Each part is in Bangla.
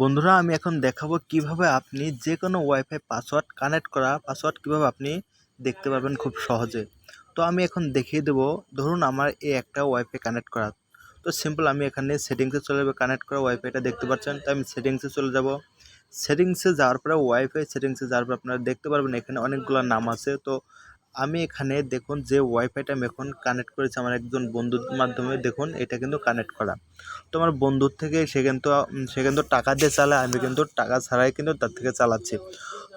বন্ধুরা আমি এখন দেখাবো কিভাবে আপনি যে কোনো ওয়াইফাই পাসওয়ার্ড কানেক্ট করা পাসওয়ার্ড কিভাবে আপনি দেখতে পারবেন খুব সহজে। তো আমি এখন দেখিয়ে দেবো। ধরুন আমার এই একটা ওয়াইফাই কানেক্ট করা, তো সিম্পল আমি এখানে সেটিংসে চলে যাবো। কানেক্ট করা ওয়াইফাইটা দেখতে পাচ্ছেন, তো আমি সেটিংসে চলে যাব। সেটিংসে যাওয়ার পরে ওয়াইফাই সেটিংসে যাওয়ার পরে আপনারা দেখতে পারবেন এখানে অনেকগুলো নাম আছে। তো আমি এখানে দেখুন যে ওয়াইফাইটা আমি এখন কানেক্ট করেছি আমার একজন বন্ধুর মাধ্যমে, দেখুন এটা কিন্তু কানেক্ট করা। তো আমার বন্ধুর থেকে সে কিন্তু টাকা দিয়ে চালায়, আমি কিন্তু টাকা ছাড়াই কিন্তু তার থেকে চালাচ্ছি।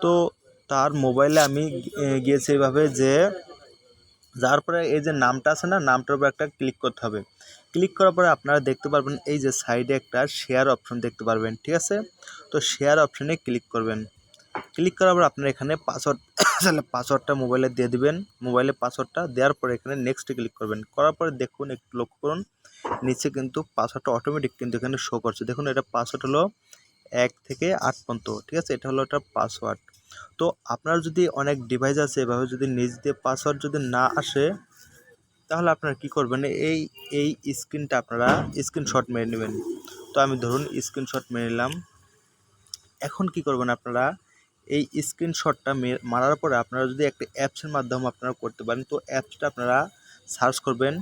তো তার মোবাইলে আমি গিয়েছি এইভাবে যে যার পরে এই যে নামটা আছে না, নামটার উপর একটা ক্লিক করতে হবে। ক্লিক করার পরে আপনারা দেখতে পারবেন এই যে সাইডে একটা শেয়ার অপশন দেখতে পারবেন, ঠিক আছে। তো শেয়ার অপশনে ক্লিক করবেন। ক্লিক করার পর আপনারা এখানে পাসওয়ার্ড তাহলে পাসওয়ার্ডটা মোবাইলে দিয়ে দিবেন। মোবাইলে পাসওয়ার্ডটা দেওয়ার পরে এখানে নেক্সটে ক্লিক করবেন। করার পরে দেখুন, একটু লক্ষ্য করুন নিচে কিন্তু পাসওয়ার্ডটা অটোমেটিক কিন্তু এখানে শো করছে। দেখুন এটা পাসওয়ার্ড হলো 1 থেকে 8 পর্যন্ত, ঠিক আছে। এটা হলো একটা পাসওয়ার্ড। তো আপনার যদি অনেক ডিভাইস আছে, এভাবে যদি নিজ দিয়ে পাসওয়ার্ড যদি না আসে, তাহলে আপনারা কি করবেন, এই স্ক্রিনটা আপনারা স্ক্রিনশট মেরে নেবেন। তো আমি ধরুন স্ক্রিনশট মেরে নিলাম। এখন কি করবেন আপনারা, এই স্ক্রিনশটটা মারার পরে আপনারা যদি একটা অ্যাপসের মাধ্যমে আপনারা করতে পারেন, তো অ্যাপসটা আপনারা সার্চ করবেন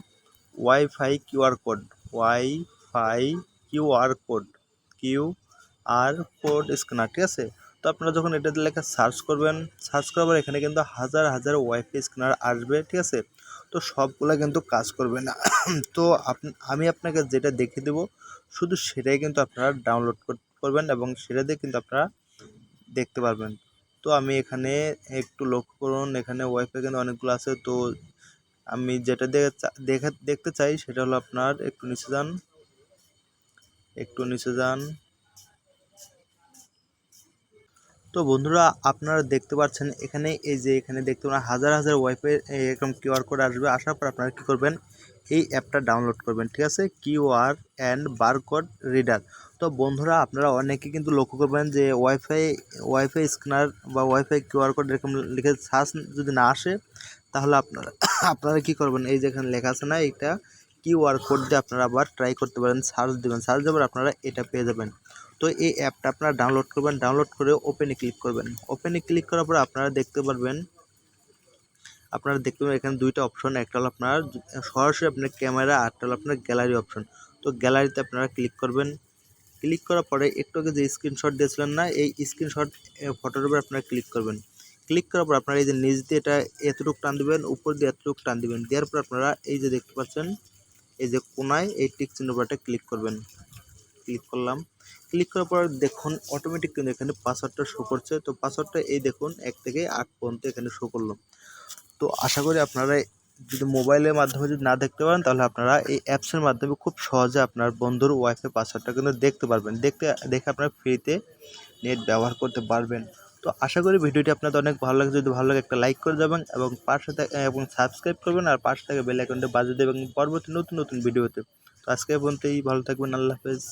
wifi QR code, wifi QR code, QR code scanner, ঠিক আছে। তো আপনারা যখন এটা লেখা সার্চ করবেন, সার্চ করার পর এখানে কিন্তু হাজার হাজার ওয়াইফাই স্ক্যানার আসবে, ঠিক আছে। তো সবগুলা কিন্তু কাজ করবে না। তো আমি আপনাকে যেটা দেখিয়ে দেবো শুধু সেটাই কিন্তু আপনারা ডাউনলোড করবেন এবং সেটা দিয়ে কিন্তু আপনারা দেখতে পারবেন। তো আমি এখানে একটু লক্ষ্য করুন, এখানে ওয়াইফাই কিন্তু অনেকগুলো আছে। তো আমি যেটা দেখতে চাই সেটা হলো আপনার একটু নিচে যান, একটু নিচে যান। তো বন্ধুরা আপনারা দেখতে পাচ্ছেন এখানে, এই যে এখানে দেখতে পারেন হাজার হাজার ওয়াইফাই এরকম কিউআর কোড আসবে। আসার পর আপনারা কী করবেন, এই অ্যাপটা ডাউনলোড করবেন, ঠিক আছে, কিউআর অ্যান্ড বারকোড রিডার। তো বন্ধুরা আপনারা অনেকে কিন্তু লক্ষ্য করবেন যে ওয়াইফাই স্ক্যানার বা ওয়াইফাই কিউআর কোড এরকম লিখে সার্চ যদি না আসে, তাহলে আপনারা কী করবেন, এই যে এখানে লেখা আছে না, এইটা কিউআর কোড দিয়ে আপনারা আবার ট্রাই করতে পারেন। সার্চ দেবেন, সার্চ দেওয়ার আপনারা এটা পেয়ে যাবেন। তো এই অ্যাপটা আপনারা ডাউনলোড করবেন, ডাউনলোড করে ওপেনে ক্লিক করবেন। ওপেনে ক্লিক করার পর আপনারা দেখতে পারবেন এখানে দুইটা অপশন, একটা হলো আপনার সরাসরি আপনার ক্যামেরা, আরটা হলো আপনার গ্যালারি অপশন। তো গ্যালারিতে আপনারা ক্লিক করবেন। ক্লিক করার পরে একটু আগে যে স্ক্রিনশট দিয়েছিলেন না, এই স্ক্রিনশট ফটোর উপর আপনারা ক্লিক করবেন। ক্লিক করার পর আপনারা এই যে নিচ দিয়ে এটা এতটুকু টান দেবেন, উপর দিয়ে এতটুকু টান দেবেন। দেওয়ার পর আপনারা এই যে দেখতে পাচ্ছেন এই যে কোনায় এই টিক চিহ্নের উপর ক্লিক করবেন। ক্লিক করলাম। ক্লিক করার পর দেখুন অটোমেটিক কিন্তু এখানে পাসওয়ার্ডটা শো করছে। তো পাসওয়ার্ডটা এই দেখুন 1 থেকে 8 পর্যন্ত এখানে শো করলো। তো আশা করি আপনারা যদি মোবাইলের মাধ্যমে যদি না দেখতে পারেন, তাহলে আপনারা এই অ্যাপসের মাধ্যমে খুব সহজে আপনার বন্ধুর ওয়াইফাই পাসওয়ার্ডটা কিন্তু দেখতে পারবেন। দেখে আপনারা ফ্রিতে নেট ব্যবহার করতে পারবেন। তো আশা করি ভিডিওটি আপনাদের অনেক ভালো লাগে। যদি ভালো লাগে একটা লাইক করে যাবেন এবং এবং সাবস্ক্রাইব করবেন, আর পাশে থেকে বেল আইকনটা বাজিয়ে দেবেন পরবর্তী নতুন নতুন ভিডিওতে। তো আজকে পর্যন্তই, ভালো থাকবেন, আল্লাহ হাফেজ।